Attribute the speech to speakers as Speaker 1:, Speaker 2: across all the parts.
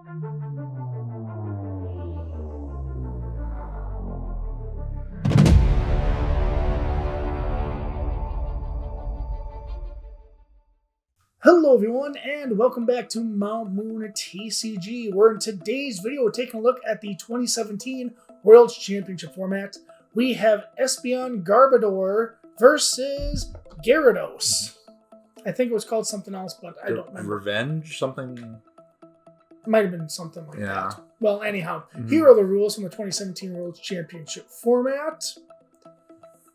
Speaker 1: Hello everyone, and welcome back to Mount Moon TCG, where in today's video we're taking a look at the 2017 World Championship format. We have Espeon Garbodor versus Gyarados. I think it was called something else, but I don't remember.
Speaker 2: Revenge? Something?
Speaker 1: It might have been something like
Speaker 2: Yeah.
Speaker 1: that. Well, anyhow, here are the rules from the 2017 World Championship format.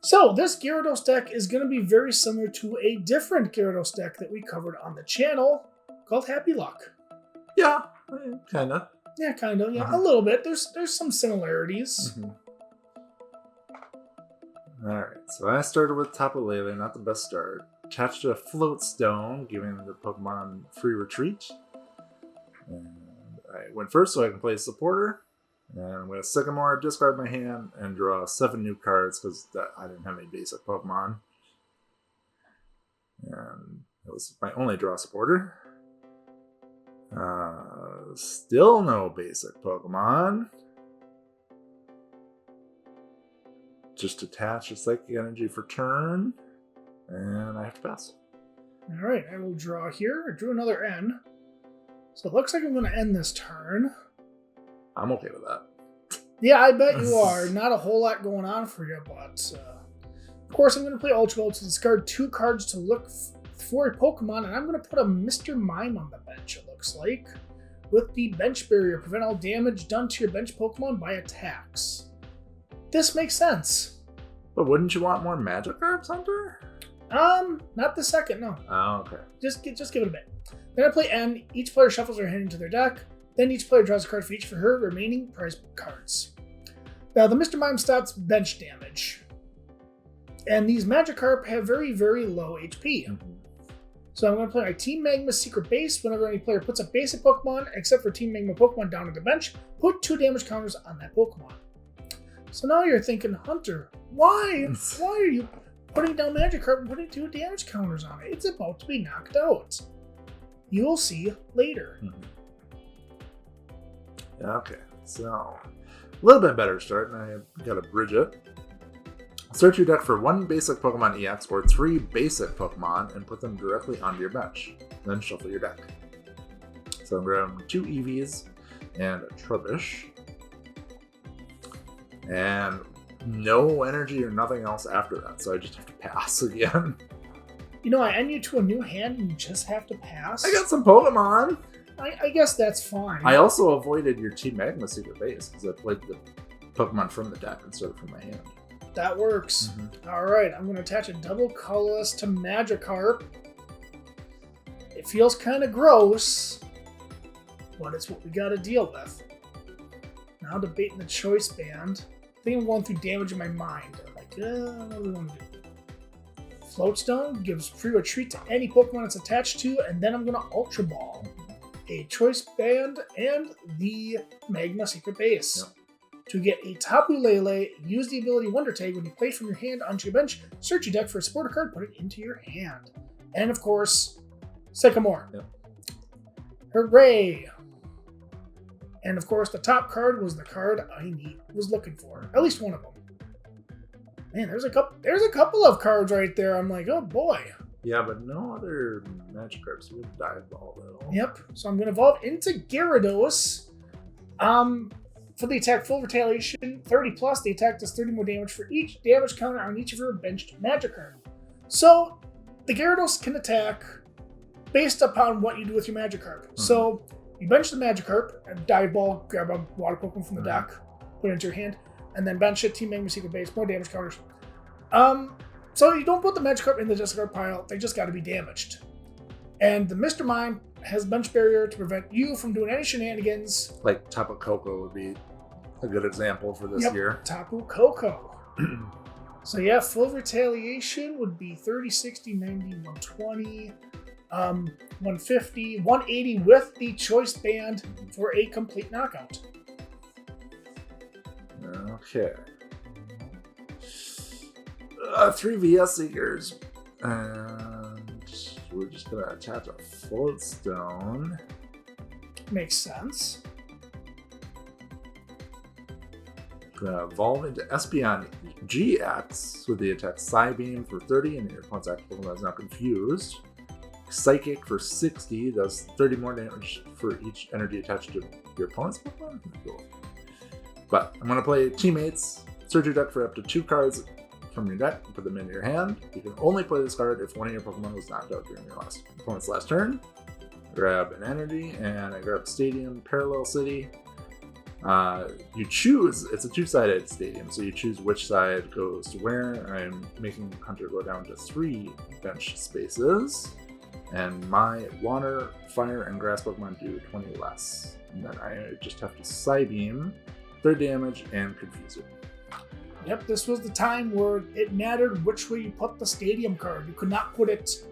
Speaker 1: So, this Gyarados deck is going to be very similar to a different Gyarados deck that we covered on the channel called Happy Luck.
Speaker 2: Yeah, kind of.
Speaker 1: Yeah, kind of. Yeah, a little bit. There's some similarities.
Speaker 2: Alright, so I started with Tapu Lele, not the best start. Attached to a Float Stone, giving the Pokemon free retreat. And I went first so I can play Supporter. And I'm going to Sycamore, discard my hand, and draw 7 new cards because I didn't have any basic Pokemon. And that was my only draw Supporter. Still no basic Pokemon. Just attach a Psychic Energy for turn, and I have to pass.
Speaker 1: Alright, I will draw here. I drew another N. So it looks like I'm going to end this turn.
Speaker 2: I'm okay with that.
Speaker 1: Yeah, I bet you are. Not a whole lot going on for you, but of course I'm going to play Ultra Ball to discard 2 cards to look for a Pokemon, and I'm going to put a Mr. Mime on the bench, it looks like, with the Bench Barrier. Prevent all damage done to your bench Pokemon by attacks. This makes sense.
Speaker 2: But wouldn't you want more Magikarps, Hunter?
Speaker 1: Not the second, no.
Speaker 2: Oh, okay.
Speaker 1: Just give it a bit. Then I play N. Each player shuffles their hand into their deck. Then each player draws a card for each for her remaining prize cards. Now, the Mr. Mime stops bench damage. And these Magikarp have very, very low HP. So I'm going to play my Team Magma Secret Base. Whenever any player puts a basic Pokemon, except for Team Magma Pokemon, down to the bench, put 2 damage counters on that Pokemon. So now you're thinking, Hunter, why are you putting down Magikarp and putting 2 damage counters on it? It's about to be knocked out. You will see later.
Speaker 2: Okay, so a little bit better start, and I got to bridge it. Search your deck for 1 basic Pokemon EX or 3 basic Pokemon and put them directly onto your bench. Then shuffle your deck. So I'm grabbing 2 EVs and a Trubbish. And no energy or nothing else after that, so I just have to pass again.
Speaker 1: You know, I end you to a new hand and you just have to pass.
Speaker 2: I got some Pokemon!
Speaker 1: I guess that's fine.
Speaker 2: I also avoided your Team Magma Secret Base because I played the Pokemon from the deck instead of from my hand.
Speaker 1: That works. Alright, I'm going to attach a double colorless to Magikarp. It feels kind of gross, but it's what we got to deal with. Now debating the choice band. I think I'm going through damage in my mind. I'm like, what do we want to do? Floatstone gives free retreat to any Pokemon it's attached to, and then I'm going to Ultra Ball. A choice band and the Magma Secret Base.
Speaker 2: Yep.
Speaker 1: To get a Tapu Lele, use the ability Wonder Tag when you play it from your hand onto your bench. Search your deck for a supporter card, put it into your hand. And of course, Sycamore.
Speaker 2: Yep.
Speaker 1: Hooray! And of course, the top card was the card I was looking for. At least one of them. Man, there's a couple of cards right there. I'm like, oh boy.
Speaker 2: Yeah, but no other Magikarps would Dive Ball though.
Speaker 1: Yep. So I'm going to evolve into Gyarados. For the attack full retaliation, 30 plus, the attack does 30 more damage for each damage counter on each of your benched Magikarp. So the Gyarados can attack based upon what you do with your Magikarp. So you bench the Magikarp, Dive Ball, grab a Water Pokemon from the deck, put it into your hand, and then bench it, Team Magma Secret Base, more damage counters. So you don't put the Magikarp in the discard pile, they just got to be damaged. And the Mr. Mime has Bench Barrier to prevent you from doing any shenanigans.
Speaker 2: Like Tapu Koko would be a good example for this year.
Speaker 1: Tapu Koko. So yeah, full retaliation would be 30, 60, 90, 120, 150, 180 with the choice band for a complete knockout.
Speaker 2: Okay. 3 VS Seekers. And we're just going to attach a Float Stone.
Speaker 1: Makes sense.
Speaker 2: Gonna evolve into Espeon GX with the attack Psybeam for 30, and your opponent's active Pokemon is now confused. Psychic for 60, does 30 more damage for each energy attached to your opponent's Pokemon. Cool. But I'm gonna play Teammates. Search your deck for up to 2 cards from your deck and put them into your hand. You can only play this card if one of your Pokemon was knocked out during your opponent's last turn. Grab an energy, and I grab Stadium, Parallel City. You choose, it's a 2-sided stadium, so you choose which side goes to where. I'm making Hunter go down to 3 bench spaces, and my water, fire, and grass Pokemon do 20 less. And then I just have to Psybeam, 3rd damage, and confuse it.
Speaker 1: Yep, this was the time where it mattered which way you put the stadium card. You could not put it,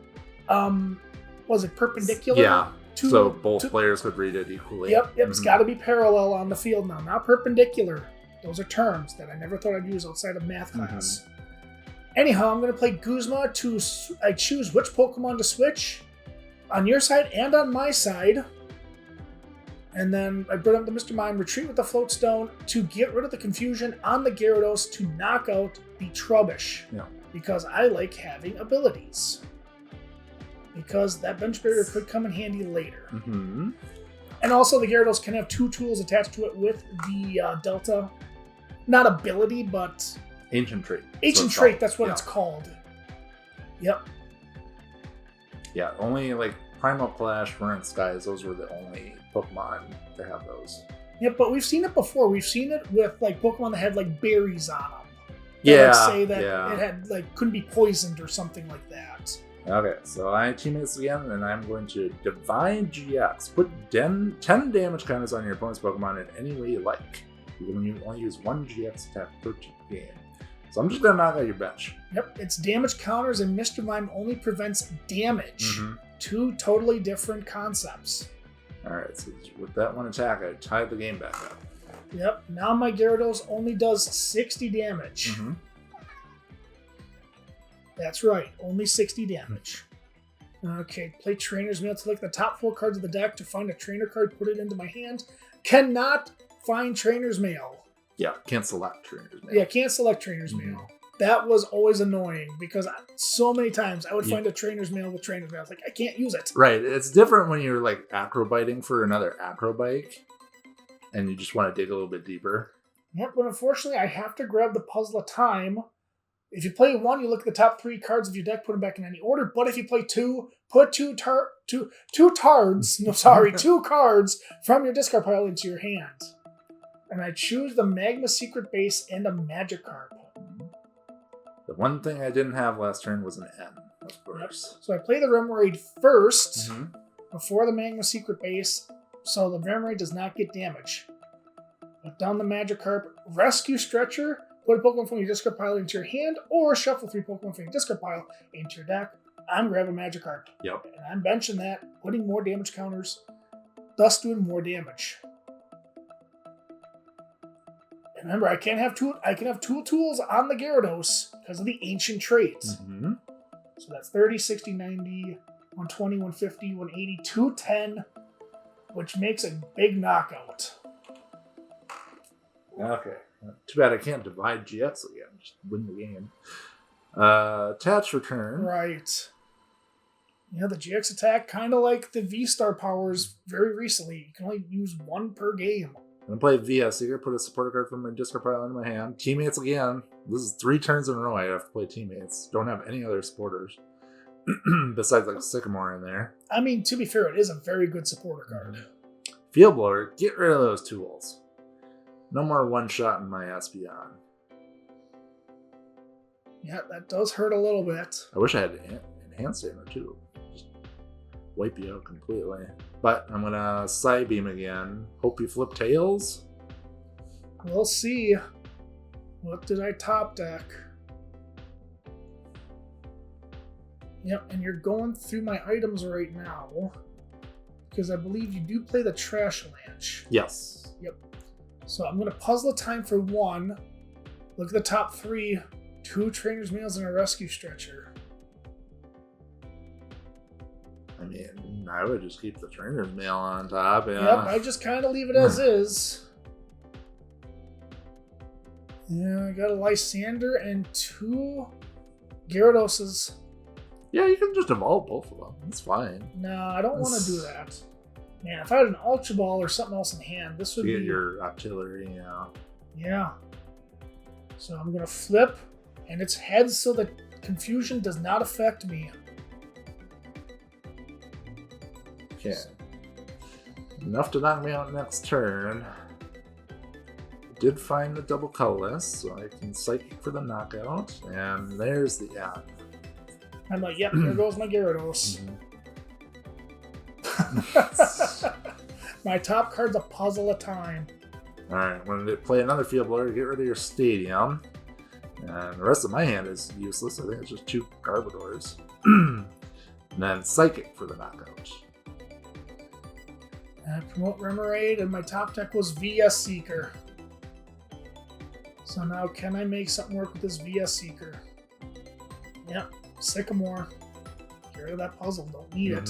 Speaker 1: was it perpendicular?
Speaker 2: Yeah, so both players could read it equally.
Speaker 1: Yep, it's got to be parallel on the field now, not perpendicular. Those are terms that I never thought I'd use outside of math class. Anyhow, I'm going to play Guzma I choose which Pokemon to switch on your side and on my side. And then I bring up the Mr. Mime, retreat with the Float Stone to get rid of the confusion on the Gyarados to knock out the Trubbish.
Speaker 2: Yeah.
Speaker 1: Because I like having abilities. Because that bench barrier could come in handy later. And also the Gyarados can have 2 tools attached to it with the Delta. Not ability, but...
Speaker 2: Ancient Trait.
Speaker 1: Ancient Trait, that's what it's called. Yep.
Speaker 2: Yeah, only like Primal Clash, Verant Skies, those were the only Pokemon to have those.
Speaker 1: Yeah, but we've seen it before. We've seen it with like Pokemon that had like berries on them.
Speaker 2: Yeah.
Speaker 1: Say that it had like couldn't be poisoned or something like that.
Speaker 2: Okay, so I Teammates again, and I'm going to Divine GX. Put 10 damage counters on your opponent's Pokemon in any way you like. You can only use 1 GX attack per game. So I'm just going to knock out your bench.
Speaker 1: Yep, it's damage counters, and Mr. Mime only prevents damage. 2 totally different concepts.
Speaker 2: Alright, so with that 1 attack, I tied the game back up.
Speaker 1: Yep, now my Gyarados only does 60 damage. That's right, only 60 damage. Okay, play Trainer's Mail to look at the top 4 cards of the deck to find a trainer card, put it into my hand. Cannot find Trainer's Mail.
Speaker 2: Yeah, can't select Trainer's Mail.
Speaker 1: Yeah, can't select Trainer's Mail. That was always annoying because so many times I would find a Trainer's Mail with Trainer's Mail. I was like, I can't use it.
Speaker 2: Right, it's different when you're like acrobiting for another acrobike and you just want to dig a little bit deeper.
Speaker 1: Yep, but unfortunately I have to grab the Puzzle of Time. If you play 1, you look at the top 3 cards of your deck, put them back in any order. But if you play 2, put 2 cards from your discard pile into your hand. And I choose the Magma Secret Base and a Magikarp.
Speaker 2: The one thing I didn't have last turn was an N, of course.
Speaker 1: Yep. So I play the Remoraid first before the Magma Secret Base, so the Remoraid does not get damage. Put down the Magikarp, Rescue Stretcher, put a Pokemon from your discard pile into your hand, or shuffle 3 Pokemon from your discard pile into your deck. I'm grabbing Magikarp.
Speaker 2: Yep.
Speaker 1: And I'm benching that, putting more damage counters, thus doing more damage. And remember, I can have 2 tools on the Gyarados because of the Ancient Trait. So that's 30, 60, 90, 120, 150, 180, 210, which makes a big knockout.
Speaker 2: Okay. Too bad I can't divide GX again. Just win the game. Attach return.
Speaker 1: Right. Yeah, the GX attack, kind of like the V-Star powers very recently. You can only use 1 per game.
Speaker 2: I'm going to play VS Seeker, put a supporter card from my discard pile into my hand. Teammates again. This is 3 turns in a row I have to play Teammates. Don't have any other supporters. Besides like Sycamore in there.
Speaker 1: I mean, to be fair, it is a very good supporter card.
Speaker 2: Field Blower, get rid of those tools. No more one-shot in my Espeon.
Speaker 1: Yeah, that does hurt a little bit.
Speaker 2: I wish I had Enhanced Stamina too. Just wipe you out completely. But I'm gonna Psybeam again. Hope you flip tails.
Speaker 1: We'll see. What did I top deck? Yep, and you're going through my items right now. Because I believe you do play the Trash Lanch.
Speaker 2: Yes.
Speaker 1: Yep. So I'm going to Puzzle of Time for 1. Look at the top 3. 2 Trainer's Mails and a Rescue Stretcher.
Speaker 2: I mean, I would just keep the trainer's mail on top. Yeah.
Speaker 1: Yep, I just kind of leave it as is. Yeah, I got a Lysander and 2 Gyarados.
Speaker 2: Yeah, you can just evolve both of them. That's fine.
Speaker 1: No, I don't want to do that. Man, if I had an Ultra Ball or something else in hand, this would be...
Speaker 2: your artillery, yeah.
Speaker 1: Yeah. So I'm going to flip, and it's heads so that confusion does not affect me.
Speaker 2: Okay. Enough to knock me out next turn. I did find the double colorless, so I can Psychic for the knockout, and there's the end.
Speaker 1: I'm like, yep, there goes my Gyarados. My top card's a puzzle of time.
Speaker 2: Alright, when they play another field blower, get rid of your stadium. And the rest of my hand is useless. I think it's just 2 Garbodors. And then Psychic for the knockout.
Speaker 1: I promote Remoraid, and my top deck was VS Seeker. So now can I make something work with this VS Seeker? Yep, Sycamore. Get rid of that puzzle, don't need it.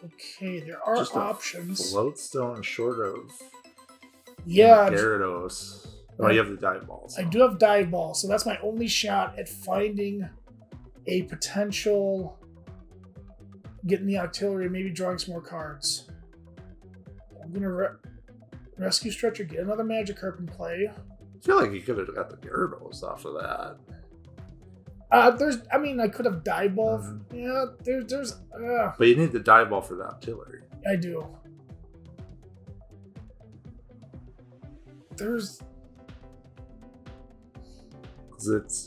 Speaker 1: Okay, there are
Speaker 2: just
Speaker 1: options.
Speaker 2: Floatstone short of
Speaker 1: Yeah.
Speaker 2: Gyarados. Oh, you have the dive balls.
Speaker 1: I do have dive ball, so that's my only shot at finding a potential getting the artillery, maybe drawing some more cards. I'm gonna rescue stretcher, get another Magikarp in play.
Speaker 2: I feel like you could have got the Gyarados off of that.
Speaker 1: I could have dive ball. Yeah, there's.
Speaker 2: But you need the dive ball for the artillery.
Speaker 1: I do. There's.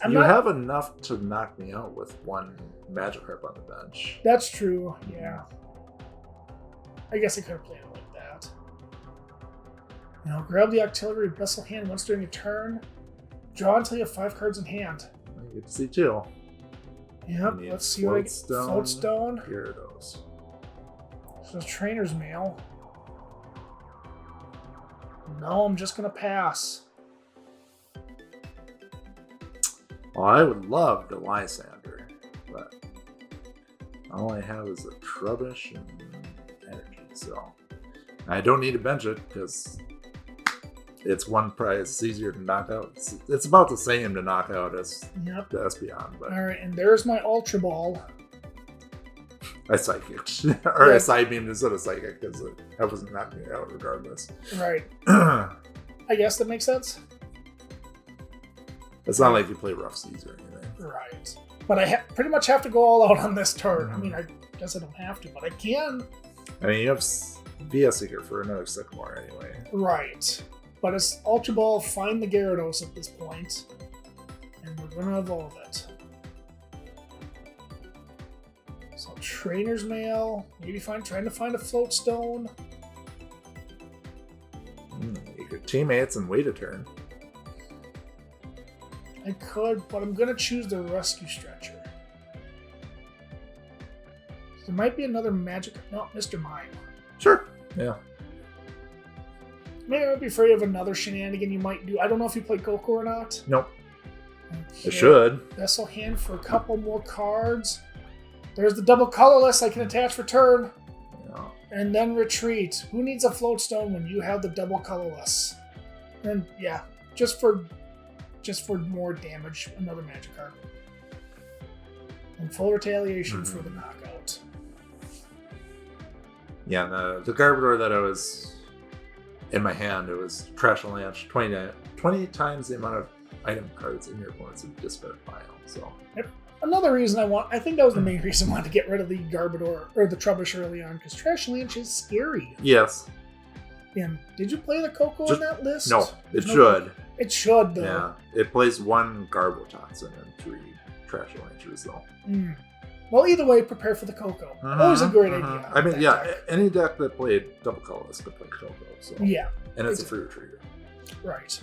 Speaker 2: You have enough to knock me out with 1 Magikarp on the bench.
Speaker 1: That's true, yeah. I guess I could have played it like that. Now, grab the artillery vessel hand once during a turn. Draw until you have 5 cards in hand.
Speaker 2: You get to see 2.
Speaker 1: Yep, let's see what I get. Floatstone.
Speaker 2: Gyarados.
Speaker 1: So trainer's mail. No, I'm just going to pass.
Speaker 2: Well, I would love the Lysander, but all I have is a Trubbish and energy, so I don't need to bench it because it's 1 prize. It's easier to knock out. It's about the same to knock out as the Espeon. But
Speaker 1: all right, and there's my Ultra Ball.
Speaker 2: I Psychic. Or I Side Beamed instead of Psychic because I wasn't knocking it out regardless.
Speaker 1: Right. I guess that makes sense.
Speaker 2: It's not like you play Rough Seas or anything.
Speaker 1: Right. But I pretty much have to go all out on this turn. I mean, I guess I don't have to, but I can.
Speaker 2: I mean, you have VS Seeker for another Sycamore anyway.
Speaker 1: Right. But it's Ultra Ball, find the Gyarados at this point, and we're going to evolve it. So Trainer's Mail, maybe trying to find a Floatstone.
Speaker 2: You could teammates and wait a turn.
Speaker 1: I could, but I'm going to choose the Rescue Stretcher. There might be another magic... No, Mr. Mime.
Speaker 2: Sure. Yeah.
Speaker 1: Maybe I'd be afraid of another shenanigan you might do. I don't know if you play Coco or not.
Speaker 2: Nope.
Speaker 1: Okay.
Speaker 2: It should.
Speaker 1: Vessel hand for a couple more cards. There's the double colorless I can attach for turn.
Speaker 2: Yeah.
Speaker 1: And then retreat. Who needs a Floatstone when you have the double colorless? And yeah, just for more damage, another Magikarp. And full retaliation for the knockout.
Speaker 2: Yeah, the Garbodor that I was in my hand, it was Trash and Launch 20 times the amount of item cards in your opponent's discard pile. So
Speaker 1: yep. Another reason I think that was the main reason I wanted to get rid of the Garbodor or the Trubbish early on, because Trash Launch is scary.
Speaker 2: Yes.
Speaker 1: And did you play the Coco in that list?
Speaker 2: No, it should.
Speaker 1: It should, though.
Speaker 2: Yeah, it plays 1 Garbotoxin and 3 Trash Launchers, though.
Speaker 1: Well, either way, prepare for the Coco. Always a great idea.
Speaker 2: I mean, yeah, any deck that played double colorless could play Coco. So.
Speaker 1: Yeah.
Speaker 2: And it's a free retriever.
Speaker 1: Right.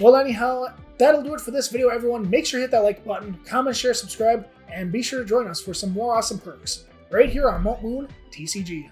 Speaker 1: Well, anyhow, that'll do it for this video, everyone. Make sure to hit that like button, comment, share, subscribe, and be sure to join us for some more awesome perks right here on Mount Moon TCG.